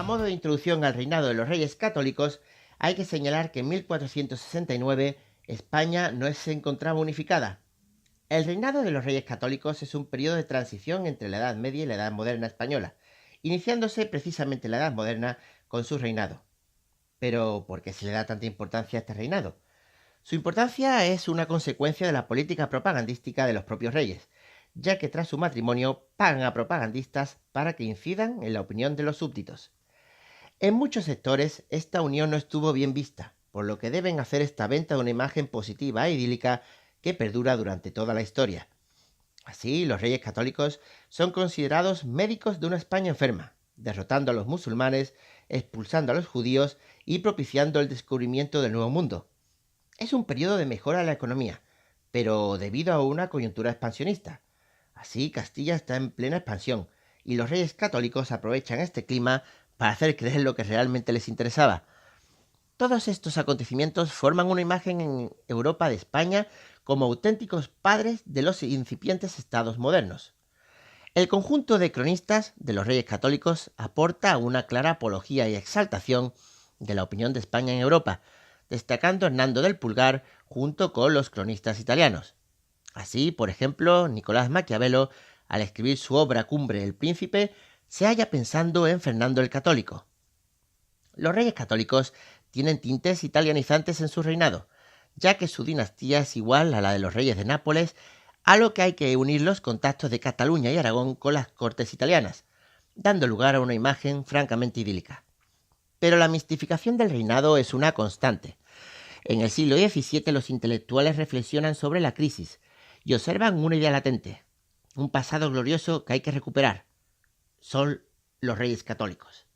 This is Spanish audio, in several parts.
modo de introducción al reinado de los Reyes Católicos, hay que señalar que en 1469 España no se encontraba unificada. El reinado de los Reyes Católicos es un periodo de transición entre la Edad Media y la Edad Moderna española, iniciándose precisamente la Edad Moderna con su reinado. Pero, ¿por qué se le da tanta importancia a este reinado? Su importancia es una consecuencia de la política propagandística de los propios reyes, ya que tras su matrimonio pagan a propagandistas para que incidan en la opinión de los súbditos. En muchos sectores esta unión no estuvo bien vista, por lo que deben hacer esta venta de una imagen positiva e idílica que perdura durante toda la historia. Así, los reyes católicos son considerados médicos de una España enferma, derrotando a los musulmanes, expulsando a los judíos y propiciando el descubrimiento del Nuevo Mundo. Es un periodo de mejora de la economía, pero debido a una coyuntura expansionista. Así, Castilla está en plena expansión, y los reyes católicos aprovechan este clima para hacer creer lo que realmente les interesaba. Todos estos acontecimientos forman una imagen en Europa de España como auténticos padres de los incipientes estados modernos. El conjunto de cronistas de los reyes católicos aporta una clara apología y exaltación de la opinión de España en Europa, destacando Hernando del Pulgar junto con los cronistas italianos. Así, por ejemplo, Nicolás Maquiavelo, al escribir su obra Cumbre el Príncipe, se halla pensando en Fernando el Católico. Los reyes católicos tienen tintes italianizantes en su reinado, ya que su dinastía es igual a la de los reyes de Nápoles, a lo que hay que unir los contactos de Cataluña y Aragón con las cortes italianas, dando lugar a una imagen francamente idílica. Pero la mistificación del reinado es una constante. En el siglo XVII los intelectuales reflexionan sobre la crisis y observan una idea latente, un pasado glorioso que hay que recuperar. Son los reyes católicos.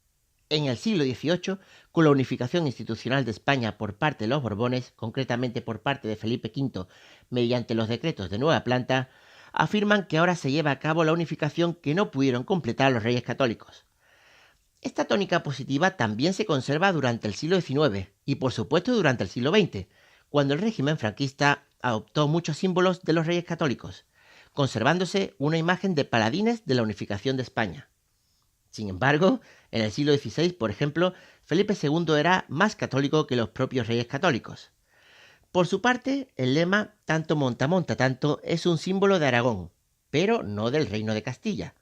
En el siglo XVIII, con la unificación institucional de España por parte de los Borbones, concretamente por parte de Felipe V, mediante los decretos de nueva planta, afirman que ahora se lleva a cabo la unificación que no pudieron completar los reyes católicos. Esta tónica positiva también se conserva durante el siglo XIX y por supuesto durante el siglo XX, cuando el régimen franquista adoptó muchos símbolos de los reyes católicos, conservándose una imagen de paladines de la unificación de España. Sin embargo, en el siglo XVI, por ejemplo, Felipe II era más católico que los propios reyes católicos. Por su parte, el lema "tanto monta monta tanto" es un símbolo de Aragón, pero no del reino de Castilla.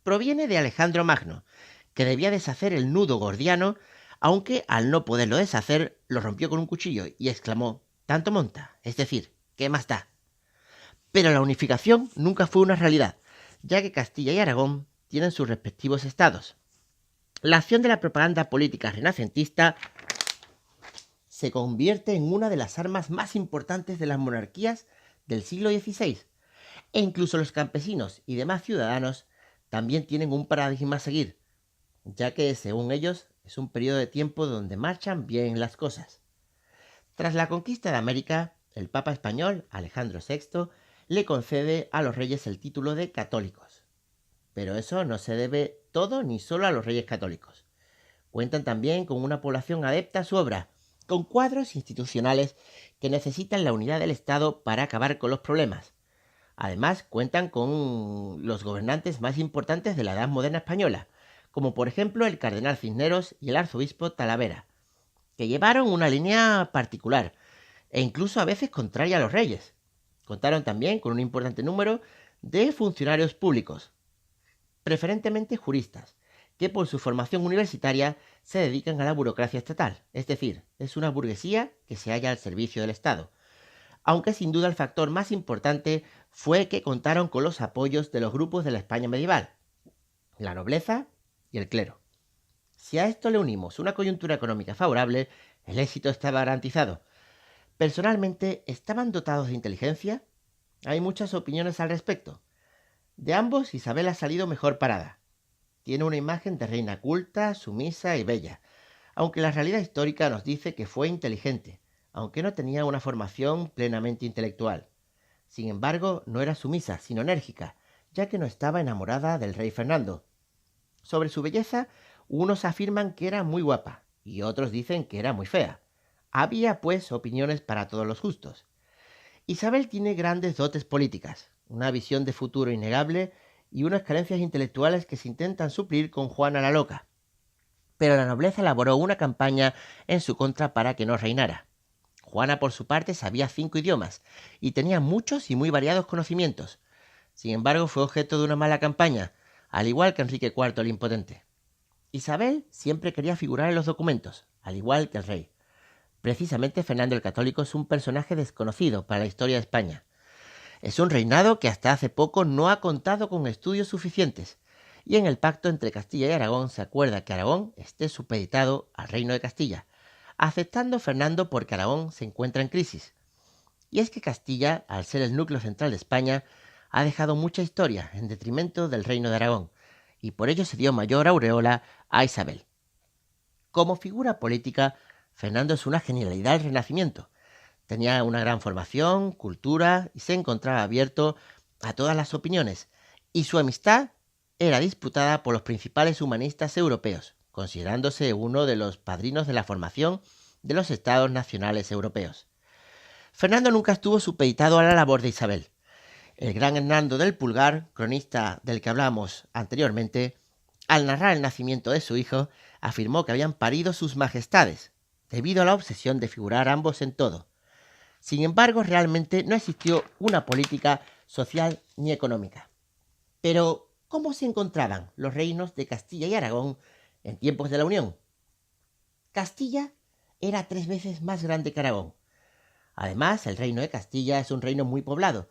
Proviene de Alejandro Magno, que debía deshacer el nudo gordiano, aunque al no poderlo deshacer, lo rompió con un cuchillo y exclamó "tanto monta", es decir, ¿qué más da? Pero la unificación nunca fue una realidad, ya que Castilla y Aragón tienen sus respectivos estados. La acción de la propaganda política renacentista se convierte en una de las armas más importantes de las monarquías del siglo XVI, e incluso los campesinos y demás ciudadanos también tienen un paradigma a seguir, ya que, según ellos, es un periodo de tiempo donde marchan bien las cosas. Tras la conquista de América, el Papa español, Alejandro VI, le concede a los reyes el título de católicos. Pero eso no se debe todo ni solo a los reyes católicos. Cuentan también con una población adepta a su obra, con cuadros institucionales que necesitan la unidad del Estado para acabar con los problemas. Además, cuentan con los gobernantes más importantes de la Edad Moderna española, como por ejemplo el cardenal Cisneros y el arzobispo Talavera, que llevaron una línea particular, e incluso a veces contraria a los reyes. Contaron también con un importante número de funcionarios públicos, preferentemente juristas, que por su formación universitaria se dedican a la burocracia estatal, es decir, es una burguesía que se halla al servicio del Estado. Aunque sin duda el factor más importante fue que contaron con los apoyos de los grupos de la España medieval, la nobleza y el clero. Si a esto le unimos una coyuntura económica favorable, el éxito estaba garantizado. Personalmente, ¿estaban dotados de inteligencia? Hay muchas opiniones al respecto. De ambos, Isabel ha salido mejor parada. Tiene una imagen de reina culta, sumisa y bella, aunque la realidad histórica nos dice que fue inteligente, aunque no tenía una formación plenamente intelectual. Sin embargo, no era sumisa, sino enérgica, ya que no estaba enamorada del rey Fernando. Sobre su belleza, unos afirman que era muy guapa, y otros dicen que era muy fea. Había, pues, opiniones para todos los gustos. Isabel tiene grandes dotes políticas, una visión de futuro innegable y unas carencias intelectuales que se intentan suplir con Juana la Loca. pero la nobleza elaboró una campaña en su contra para que no reinara. Juana, por su parte, sabía 5 idiomas y tenía muchos y muy variados conocimientos. Sin embargo, fue objeto de una mala campaña, al igual que Enrique IV el Impotente. Isabel siempre quería figurar en los documentos, al igual que el rey. Precisamente Fernando el Católico es un personaje desconocido para la historia de España. Es un reinado que hasta hace poco no ha contado con estudios suficientes, y en el pacto entre Castilla y Aragón se acuerda que Aragón esté supeditado al reino de Castilla, aceptando Fernando porque Aragón se encuentra en crisis. Y es que Castilla, al ser el núcleo central de España, ha dejado mucha historia en detrimento del reino de Aragón, y por ello se dio mayor aureola a Isabel. Como figura política, Fernando es una genialidad del Renacimiento. Tenía una gran formación, cultura y se encontraba abierto a todas las opiniones, y su amistad era disputada por los principales humanistas europeos, considerándose uno de los padrinos de la formación de los estados nacionales europeos. Fernando nunca estuvo supeditado a la labor de Isabel. El gran Hernando del Pulgar, cronista del que hablamos anteriormente, al narrar el nacimiento de su hijo, afirmó que habían parido sus majestades, debido a la obsesión de figurar ambos en todo. Sin embargo, realmente no existió una política social ni económica. Pero, ¿cómo se encontraban los reinos de Castilla y Aragón en tiempos de la Unión? Castilla era 3 veces más grande que Aragón. Además, el reino de Castilla es un reino muy poblado,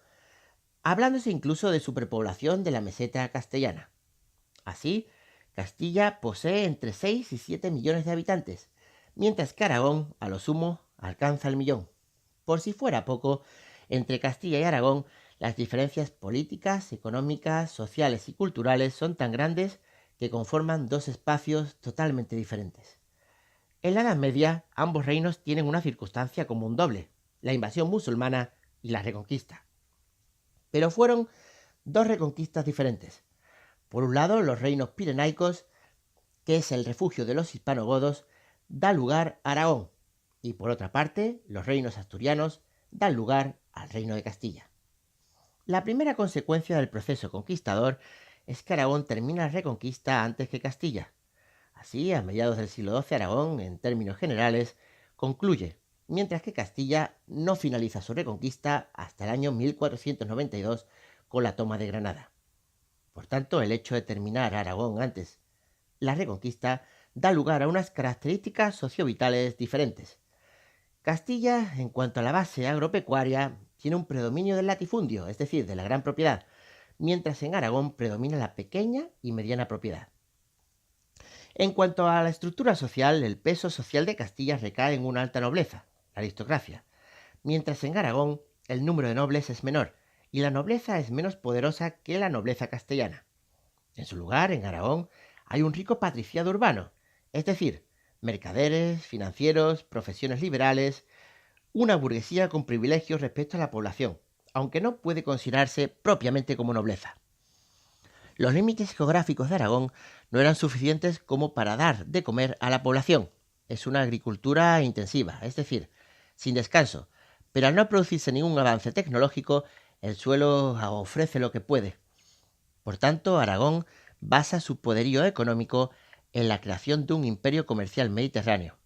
hablándose incluso de superpoblación de la meseta castellana. Así, Castilla posee entre 6 y 7 millones de habitantes, mientras que Aragón, a lo sumo, alcanza el millón. Por si fuera poco, entre Castilla y Aragón, las diferencias políticas, económicas, sociales y culturales son tan grandes que conforman dos espacios totalmente diferentes. En la Edad Media, ambos reinos tienen una circunstancia común doble, la invasión musulmana y la reconquista. Pero fueron dos reconquistas diferentes. Por un lado, los reinos pirenaicos, que es el refugio de los hispanogodos, da lugar a Aragón, y por otra parte, los reinos asturianos dan lugar al reino de Castilla. La primera consecuencia del proceso conquistador es que Aragón termina la reconquista antes que Castilla. Así, a mediados del siglo XII, Aragón, en términos generales, concluye, mientras que Castilla no finaliza su reconquista hasta el año 1492 con la toma de Granada. Por tanto, el hecho de terminar Aragón antes la reconquista da lugar a unas características sociovitales diferentes. Castilla, en cuanto a la base agropecuaria, tiene un predominio del latifundio, es decir, de la gran propiedad, mientras en Aragón predomina la pequeña y mediana propiedad. En cuanto a la estructura social, el peso social de Castilla recae en una alta nobleza, la aristocracia, mientras en Aragón el número de nobles es menor y la nobleza es menos poderosa que la nobleza castellana. En su lugar, en Aragón, hay un rico patriciado urbano, es decir, mercaderes, financieros, profesiones liberales, una burguesía con privilegios respecto a la población, aunque no puede considerarse propiamente como nobleza. Los límites geográficos de Aragón no eran suficientes como para dar de comer a la población. Es una agricultura intensiva, es decir, sin descanso, pero al no producirse ningún avance tecnológico, el suelo ofrece lo que puede. Por tanto, Aragón basa su poderío económico en la creación de un imperio comercial mediterráneo.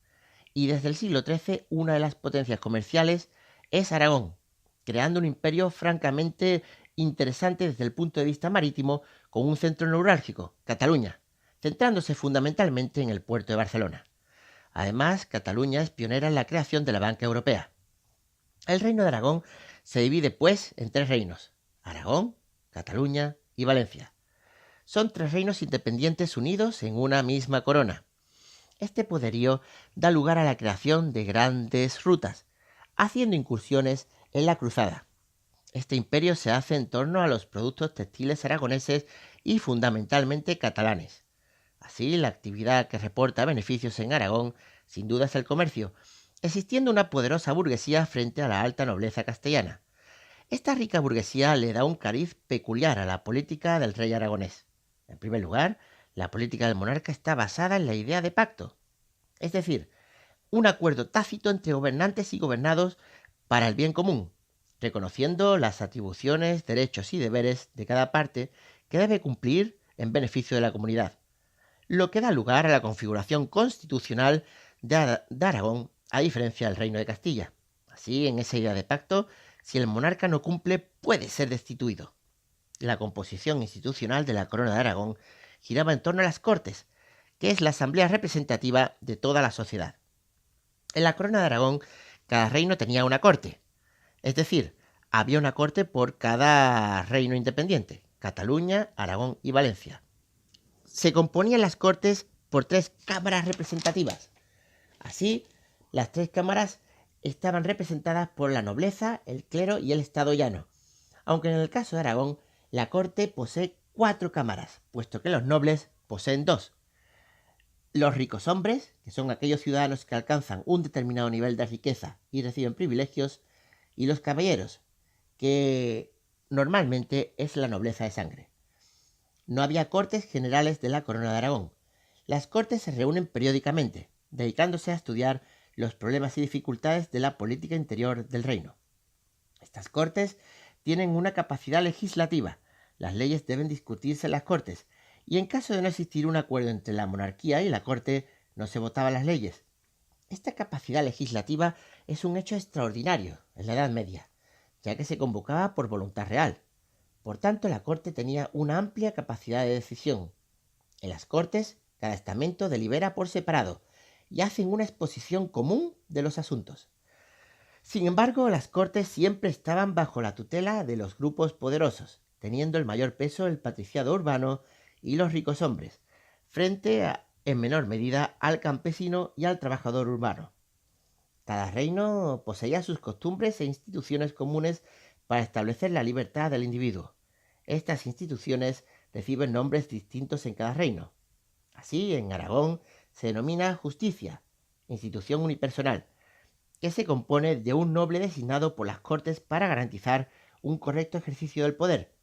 Y desde el siglo XIII una de las potencias comerciales es Aragón, creando un imperio francamente interesante desde el punto de vista marítimo con un centro neurálgico, Cataluña, centrándose fundamentalmente en el puerto de Barcelona. Además, Cataluña es pionera en la creación de la banca europea. El reino de Aragón se divide, pues, en 3 reinos: Aragón, Cataluña y Valencia. Son 3 reinos independientes unidos en una misma corona. Este poderío da lugar a la creación de grandes rutas, haciendo incursiones en la cruzada. Este imperio se hace en torno a los productos textiles aragoneses y fundamentalmente catalanes. Así, la actividad que reporta beneficios en Aragón sin duda es el comercio, existiendo una poderosa burguesía frente a la alta nobleza castellana. Esta rica burguesía le da un cariz peculiar a la política del rey aragonés. En primer lugar, la política del monarca está basada en la idea de pacto, es decir, un acuerdo tácito entre gobernantes y gobernados para el bien común, reconociendo las atribuciones, derechos y deberes de cada parte que debe cumplir en beneficio de la comunidad. lo que da lugar a la configuración constitucional de Aragón, a diferencia del Reino de Castilla. Así, en esa idea de pacto, si el monarca no cumple, puede ser destituido. La composición institucional de la Corona de Aragón giraba en torno a las Cortes, que es la asamblea representativa de toda la sociedad. En la Corona de Aragón, cada reino tenía una corte, es decir, había una corte por cada reino independiente: Cataluña, Aragón y Valencia. Se componían las cortes por 3 cámaras representativas. Así, las 3 cámaras estaban representadas por la nobleza, el clero y el estado llano, aunque en el caso de Aragón, la corte posee 4 cámaras, puesto que los nobles poseen 2. Los ricos hombres, que son aquellos ciudadanos que alcanzan un determinado nivel de riqueza y reciben privilegios, y los caballeros, que normalmente es la nobleza de sangre. No había cortes generales de la Corona de Aragón. Las cortes se reúnen periódicamente, dedicándose a estudiar los problemas y dificultades de la política interior del reino. Estas cortes tienen una capacidad legislativa. Las leyes deben discutirse en las cortes, y en caso de no existir un acuerdo entre la monarquía y la corte, no se votaban las leyes. Esta capacidad legislativa es un hecho extraordinario en la Edad Media, ya que se convocaba por voluntad real. Por tanto, la corte tenía una amplia capacidad de decisión. En las cortes, cada estamento delibera por separado y hacen una exposición común de los asuntos. Sin embargo, las cortes siempre estaban bajo la tutela de los grupos poderosos, teniendo el mayor peso el patriciado urbano y los ricos hombres, en menor medida, al campesino y al trabajador urbano. Cada reino poseía sus costumbres e instituciones comunes para establecer la libertad del individuo. Estas instituciones reciben nombres distintos en cada reino. Así, en Aragón se denomina justicia, institución unipersonal, que se compone de un noble designado por las Cortes para garantizar un correcto ejercicio del poder,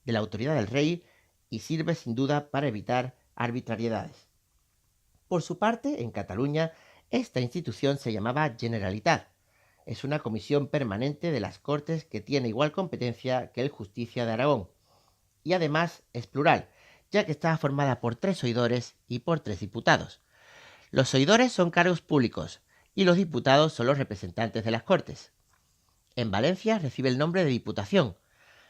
de la autoridad del rey, y sirve sin duda para evitar arbitrariedades. Por su parte, en Cataluña, esta institución se llamaba Generalitat. Es una comisión permanente de las Cortes que tiene igual competencia que el Justicia de Aragón. Y además es plural, ya que está formada por 3 oidores y por 3 diputados. Los oidores son cargos públicos y los diputados son los representantes de las Cortes. En Valencia recibe el nombre de Diputación.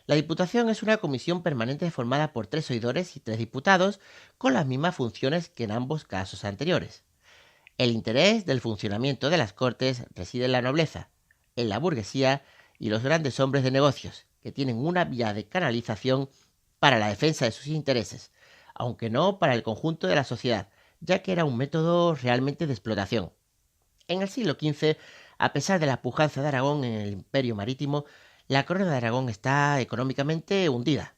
La Diputación es una comisión permanente formada por 3 oidores y 3 diputados con las mismas funciones que en ambos casos anteriores. El interés del funcionamiento de las Cortes reside en la nobleza, en la burguesía y los grandes hombres de negocios, que tienen una vía de canalización para la defensa de sus intereses, aunque no para el conjunto de la sociedad, ya que era un método realmente de explotación. En el siglo XV, a pesar de la pujanza de Aragón en el imperio marítimo, la corona de Aragón está económicamente hundida.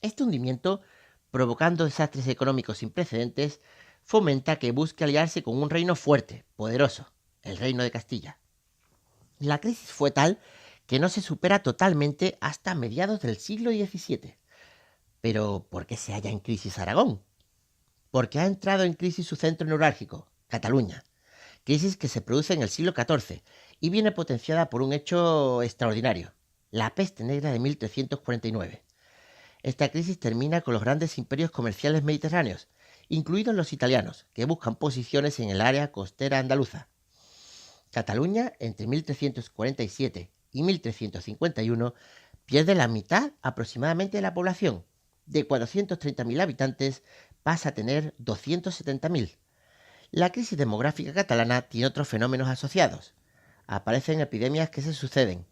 Este hundimiento, provocando desastres económicos sin precedentes, fomenta que busque aliarse con un reino fuerte, poderoso, el Reino de Castilla. La crisis fue tal que no se supera totalmente hasta mediados del siglo XVII. Pero, ¿por qué se halla en crisis Aragón? Porque ha entrado en crisis su centro neurálgico, Cataluña, crisis que se produce en el siglo XIV y viene potenciada por un hecho extraordinario: la peste negra de 1349. Esta crisis termina con los grandes imperios comerciales mediterráneos, incluidos los italianos, que buscan posiciones en el área costera andaluza. Cataluña, entre 1347 y 1351, pierde la mitad aproximadamente de la población. De 430.000 habitantes pasa a tener 270.000. La crisis demográfica catalana tiene otros fenómenos asociados. Aparecen epidemias que se suceden,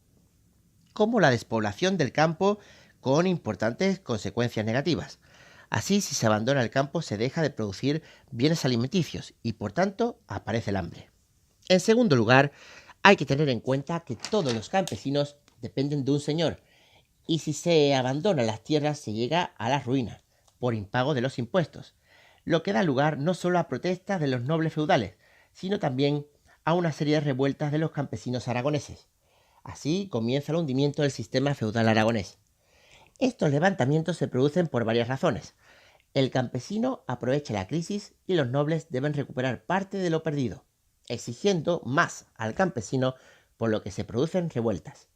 como la despoblación del campo con importantes consecuencias negativas. Así, si se abandona el campo, se deja de producir bienes alimenticios y, por tanto, aparece el hambre. En segundo lugar, hay que tener en cuenta que todos los campesinos dependen de un señor, y si se abandonan las tierras se llega a la ruina por impago de los impuestos, lo que da lugar no solo a protestas de los nobles feudales, sino también a una serie de revueltas de los campesinos aragoneses. Así comienza el hundimiento del sistema feudal aragonés. Estos levantamientos se producen por varias razones. El campesino aprovecha la crisis y los nobles deben recuperar parte de lo perdido, exigiendo más al campesino, por lo que se producen revueltas.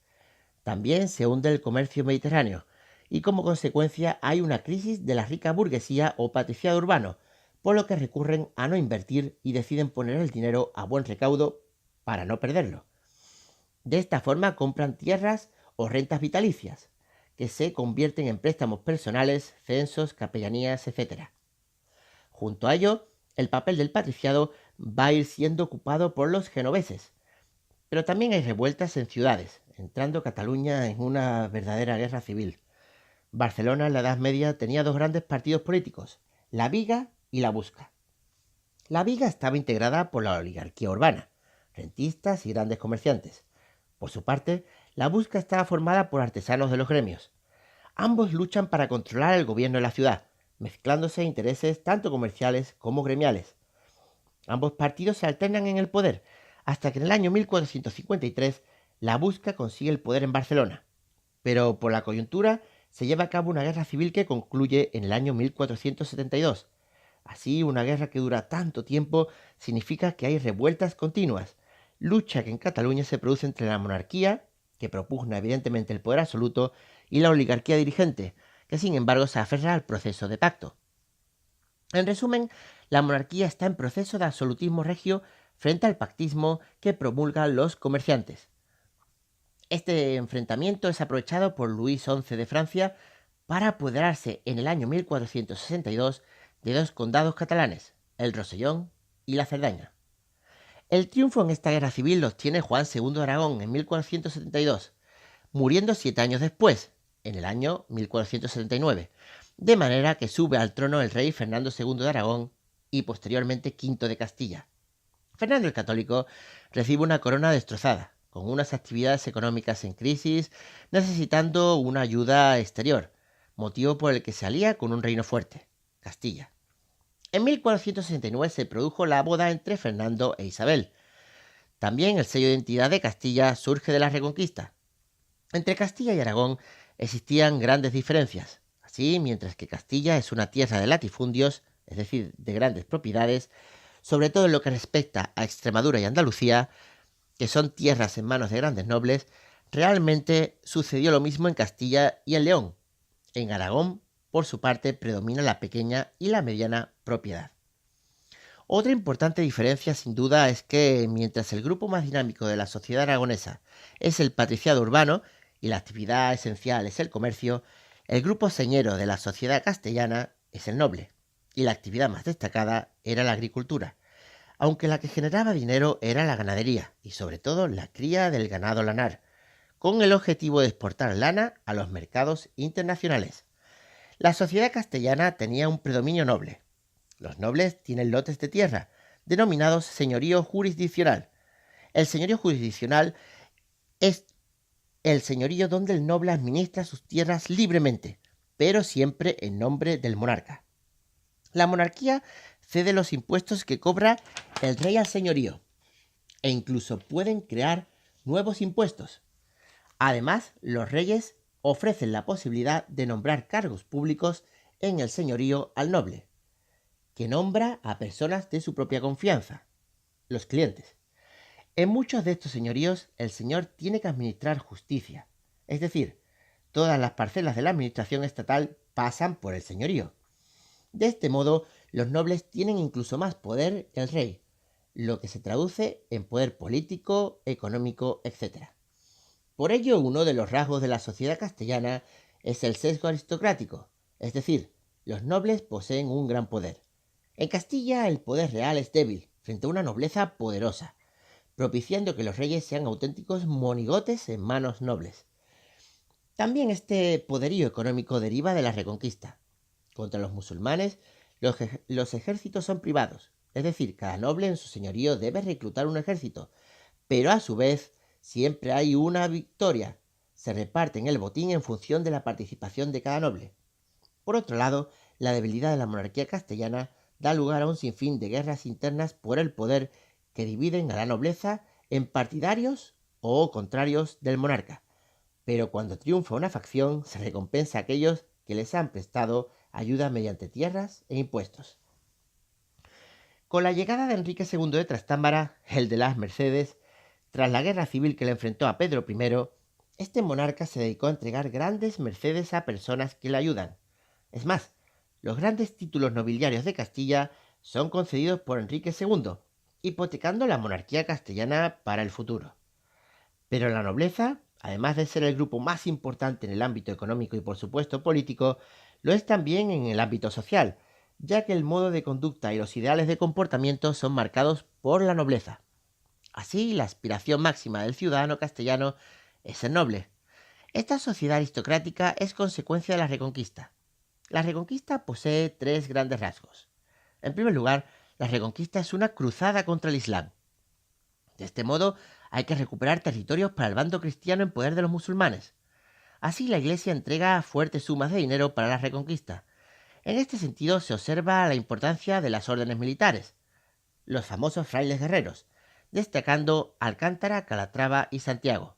También se hunde el comercio mediterráneo y como consecuencia hay una crisis de la rica burguesía o patriciado urbano, por lo que recurren a no invertir y deciden poner el dinero a buen recaudo para no perderlo. De esta forma compran tierras o rentas vitalicias, que se convierten en préstamos personales, censos, capellanías, etc. Junto a ello, el papel del patriciado va a ir siendo ocupado por los genoveses, pero también hay revueltas en ciudades, entrando Cataluña en una verdadera guerra civil. Barcelona en la Edad Media tenía dos grandes partidos políticos, la Viga y la Busca. La Viga estaba integrada por la oligarquía urbana, rentistas y grandes comerciantes. Por su parte, la Busca estaba formada por artesanos de los gremios. Ambos luchan para controlar el gobierno de la ciudad, mezclándose intereses tanto comerciales como gremiales. Ambos partidos se alternan en el poder, hasta que en el año 1453 la Busca consigue el poder en Barcelona. Pero por la coyuntura se lleva a cabo una guerra civil que concluye en el año 1472. Así, una guerra que dura tanto tiempo significa que hay revueltas continuas, lucha que en Cataluña se produce entre la monarquía, que propugna evidentemente el poder absoluto, y la oligarquía dirigente, que sin embargo se aferra al proceso de pacto. En resumen, la monarquía está en proceso de absolutismo regio frente al pactismo que promulgan los comerciantes. Este enfrentamiento es aprovechado por Luis XI de Francia para apoderarse en el año 1462 de dos condados catalanes, el Rosellón y la Cerdaña. El triunfo en esta guerra civil lo obtiene Juan II de Aragón en 1472, muriendo 7 años después, en el año 1479, de manera que sube al trono el rey Fernando II de Aragón y posteriormente V de Castilla. Fernando el Católico recibe una corona destrozada, con unas actividades económicas en crisis, necesitando una ayuda exterior, motivo por el que se alía con un reino fuerte, Castilla. En 1469 se produjo la boda entre Fernando e Isabel. También el sello de identidad de Castilla surge de la Reconquista. Entre Castilla y Aragón existían grandes diferencias. Así, mientras que Castilla es una tierra de latifundios, es decir, de grandes propiedades, sobre todo en lo que respecta a Extremadura y Andalucía, que son tierras en manos de grandes nobles, realmente sucedió lo mismo en Castilla y en León. En Aragón, por su parte, predomina la pequeña y la mediana propiedad. Otra importante diferencia, sin duda, es que mientras el grupo más dinámico de la sociedad aragonesa es el patriciado urbano y la actividad esencial es el comercio, el grupo señero de la sociedad castellana es el noble, y la actividad más destacada era la agricultura, aunque la que generaba dinero era la ganadería y sobre todo la cría del ganado lanar, con el objetivo de exportar lana a los mercados internacionales. La sociedad castellana tenía un predominio noble. Los nobles tienen lotes de tierra, denominados señorío jurisdiccional. El señorío jurisdiccional es el señorío donde el noble administra sus tierras libremente, pero siempre en nombre del monarca. La monarquía cede los impuestos que cobra el rey al señorío, e incluso pueden crear nuevos impuestos. Además, los reyes ofrecen la posibilidad de nombrar cargos públicos en el señorío al noble, que nombra a personas de su propia confianza, los clientes. En muchos de estos señoríos, el señor tiene que administrar justicia, es decir, todas las parcelas de la administración estatal pasan por el señorío. De este modo, los nobles tienen incluso más poder que el rey, lo que se traduce en poder político, económico, etc. Por ello, uno de los rasgos de la sociedad castellana es el sesgo aristocrático, es decir, los nobles poseen un gran poder. En Castilla el poder real es débil frente a una nobleza poderosa, propiciando que los reyes sean auténticos monigotes en manos nobles. También este poderío económico deriva de la Reconquista. Contra los musulmanes, los ejércitos son privados, es decir, cada noble en su señorío debe reclutar un ejército, pero a su vez siempre hay una victoria. Se reparten el botín en función de la participación de cada noble. Por otro lado, la debilidad de la monarquía castellana da lugar a un sinfín de guerras internas por el poder que dividen a la nobleza en partidarios o contrarios del monarca. Pero cuando triunfa una facción, se recompensa a aquellos que les han prestado ayuda mediante tierras e impuestos. Con la llegada de Enrique II de Trastámara, el de las Mercedes, tras la guerra civil que le enfrentó a Pedro I, este monarca se dedicó a entregar grandes mercedes a personas que le ayudan. Es más, los grandes títulos nobiliarios de Castilla son concedidos por Enrique II, hipotecando la monarquía castellana para el futuro. Pero la nobleza, además de ser el grupo más importante en el ámbito económico y por supuesto político, lo es también en el ámbito social, ya que el modo de conducta y los ideales de comportamiento son marcados por la nobleza. Así, la aspiración máxima del ciudadano castellano es ser noble. Esta sociedad aristocrática es consecuencia de la Reconquista. La Reconquista posee tres grandes rasgos. En primer lugar, la Reconquista es una cruzada contra el Islam. De este modo, hay que recuperar territorios para el bando cristiano en poder de los musulmanes. Así, la Iglesia entrega fuertes sumas de dinero para la Reconquista. En este sentido, se observa la importancia de las órdenes militares, los famosos frailes guerreros, destacando Alcántara, Calatrava y Santiago.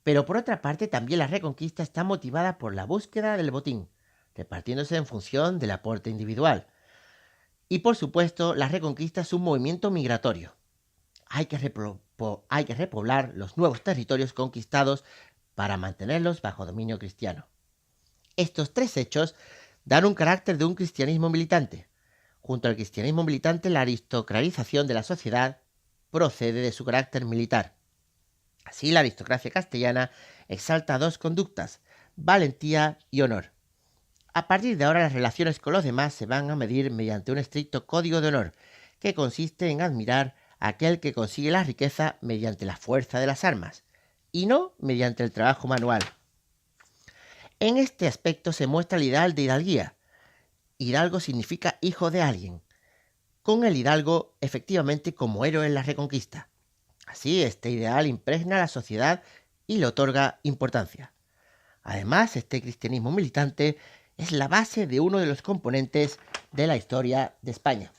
Pero por otra parte, también la Reconquista está motivada por la búsqueda del botín, repartiéndose en función del aporte individual. Y por supuesto, la Reconquista es un movimiento migratorio. Hay que repoblar los nuevos territorios conquistados para mantenerlos bajo dominio cristiano. Estos tres hechos dan un carácter de un cristianismo militante. Junto al cristianismo militante, la aristocratización de la sociedad procede de su carácter militar. Así, la aristocracia castellana exalta dos conductas, valentía y honor. A partir de ahora, las relaciones con los demás se van a medir mediante un estricto código de honor, que consiste en admirar a aquel que consigue la riqueza mediante la fuerza de las armas, y no mediante el trabajo manual. En este aspecto se muestra el ideal de hidalguía. Hidalgo significa hijo de alguien, con el hidalgo efectivamente como héroe en la Reconquista. Así, este ideal impregna a la sociedad y le otorga importancia. Además, este cristianismo militante es la base de uno de los componentes de la historia de España.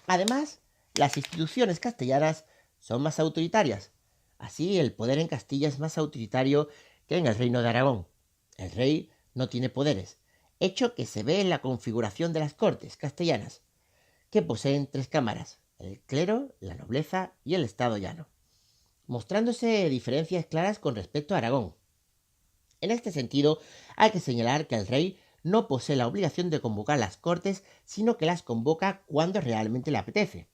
Además, las instituciones castellanas son más autoritarias. Así, el poder en Castilla es más autoritario que en el Reino de Aragón. El rey no tiene poderes, hecho que se ve en la configuración de las Cortes castellanas, que poseen tres cámaras: el clero, la nobleza y el Estado llano, mostrándose diferencias claras con respecto a Aragón. En este sentido, hay que señalar que el rey no posee la obligación de convocar las Cortes, sino que las convoca cuando realmente le apetece.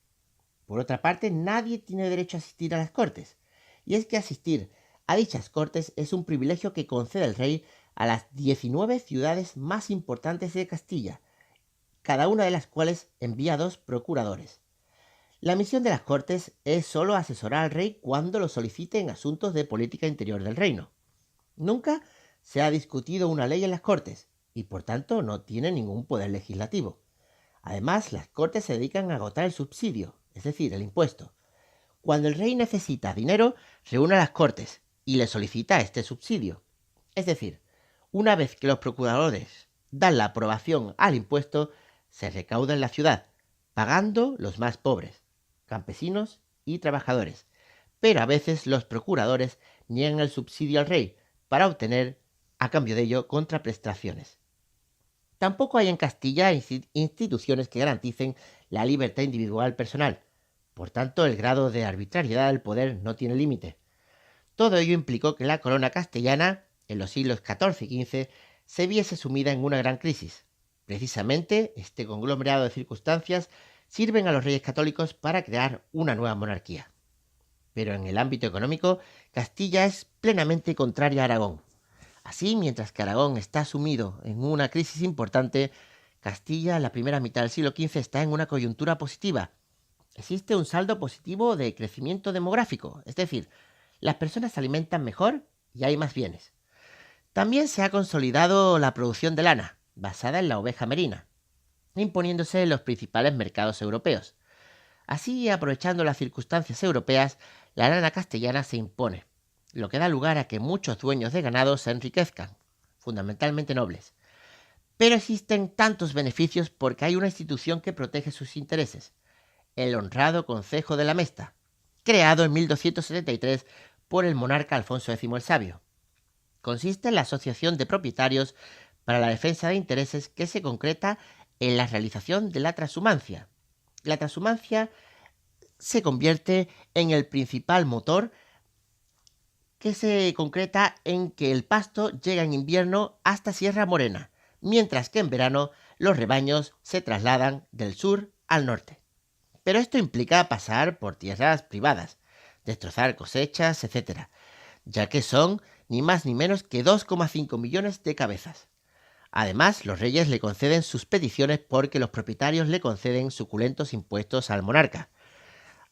Por otra parte, nadie tiene derecho a asistir a las Cortes, y es que asistir a dichas Cortes es un privilegio que concede el rey a las 19 ciudades más importantes de Castilla, cada una de las cuales envía 2 procuradores. La misión de las Cortes es solo asesorar al rey cuando lo solicite en asuntos de política interior del reino. Nunca se ha discutido una ley en las Cortes, y por tanto no tiene ningún poder legislativo. Además, las Cortes se dedican a agotar el subsidio, es decir, el impuesto. Cuando el rey necesita dinero, reúne a las Cortes y le solicita este subsidio. Es decir, una vez que los procuradores dan la aprobación al impuesto, se recauda en la ciudad, pagando los más pobres, campesinos y trabajadores. Pero a veces los procuradores niegan el subsidio al rey para obtener, a cambio de ello, contraprestaciones. Tampoco hay en Castilla instituciones que garanticen la libertad individual personal. Por tanto, el grado de arbitrariedad del poder no tiene límite. Todo ello implicó que la corona castellana, en los siglos XIV y XV, se viese sumida en una gran crisis. Precisamente, este conglomerado de circunstancias sirven a los reyes católicos para crear una nueva monarquía. Pero en el ámbito económico, Castilla es plenamente contraria a Aragón. Así, mientras que Aragón está sumido en una crisis importante, Castilla en la primera mitad del siglo XV está en una coyuntura positiva. Existe un saldo positivo de crecimiento demográfico, es decir, las personas se alimentan mejor y hay más bienes. También se ha consolidado la producción de lana, basada en la oveja merina, imponiéndose en los principales mercados europeos. Así, aprovechando las circunstancias europeas, la lana castellana se impone, lo que da lugar a que muchos dueños de ganado se enriquezcan, fundamentalmente nobles. Pero existen tantos beneficios porque hay una institución que protege sus intereses: el honrado Concejo de la Mesta, creado en 1273 por el monarca Alfonso X el Sabio. Consiste en la asociación de propietarios para la defensa de intereses que se concreta en la realización de la trashumancia. La trashumancia se convierte en el principal motor que se concreta en que el pasto llega en invierno hasta Sierra Morena, mientras que en verano los rebaños se trasladan del sur al norte. Pero esto implica pasar por tierras privadas, destrozar cosechas, etc., ya que son ni más ni menos que 2,5 millones de cabezas. Además, los reyes le conceden sus peticiones porque los propietarios le conceden suculentos impuestos al monarca.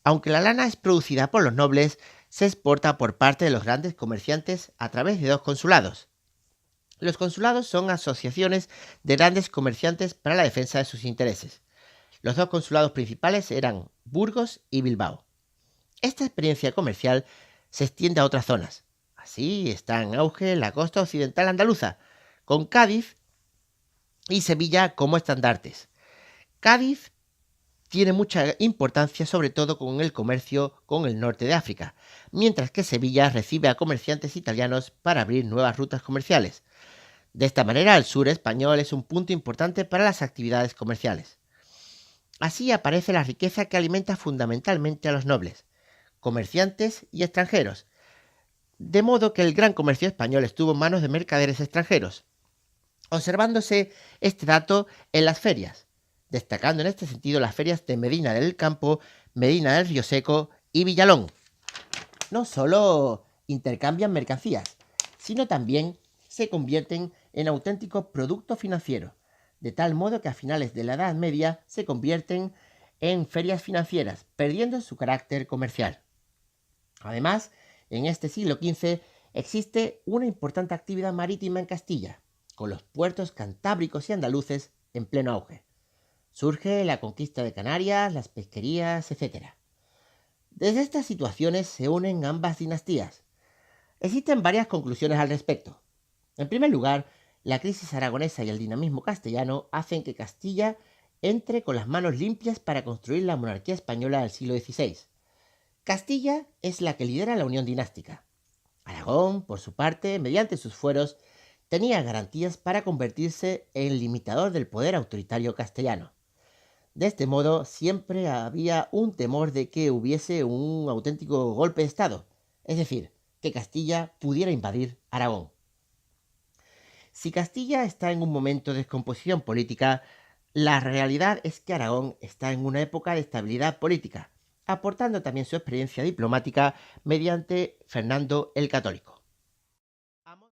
Aunque la lana es producida por los nobles, se exporta por parte de los grandes comerciantes a través de dos consulados. Los consulados son asociaciones de grandes comerciantes para la defensa de sus intereses. Los dos consulados principales eran Burgos y Bilbao. Esta experiencia comercial se extiende a otras zonas. Así está en auge la costa occidental andaluza, con Cádiz y Sevilla como estandartes. Cádiz tiene mucha importancia sobre todo con el comercio con el norte de África, mientras que Sevilla recibe a comerciantes italianos para abrir nuevas rutas comerciales. De esta manera, el sur español es un punto importante para las actividades comerciales. Así aparece la riqueza que alimenta fundamentalmente a los nobles, comerciantes y extranjeros, de modo que el gran comercio español estuvo en manos de mercaderes extranjeros, observándose este dato en las ferias, destacando en este sentido las ferias de Medina del Campo, Medina del Río Seco y Villalón. No solo intercambian mercancías, sino también se convierten en auténticos productos financieros, de tal modo que a finales de la Edad Media se convierten en ferias financieras, perdiendo su carácter comercial. Además, en este siglo XV existe una importante actividad marítima en Castilla, con los puertos cantábricos y andaluces en pleno auge. Surge la conquista de Canarias, las pesquerías, etc. Desde estas situaciones se unen ambas dinastías. Existen varias conclusiones al respecto. En primer lugar, la crisis aragonesa y el dinamismo castellano hacen que Castilla entre con las manos limpias para construir la monarquía española del siglo XVI. Castilla es la que lidera la unión dinástica. Aragón, por su parte, mediante sus fueros, tenía garantías para convertirse en limitador del poder autoritario castellano. De este modo, siempre había un temor de que hubiese un auténtico golpe de Estado, es decir, que Castilla pudiera invadir Aragón. Si Castilla está en un momento de descomposición política, la realidad es que Aragón está en una época de estabilidad política, aportando también su experiencia diplomática mediante Fernando el Católico.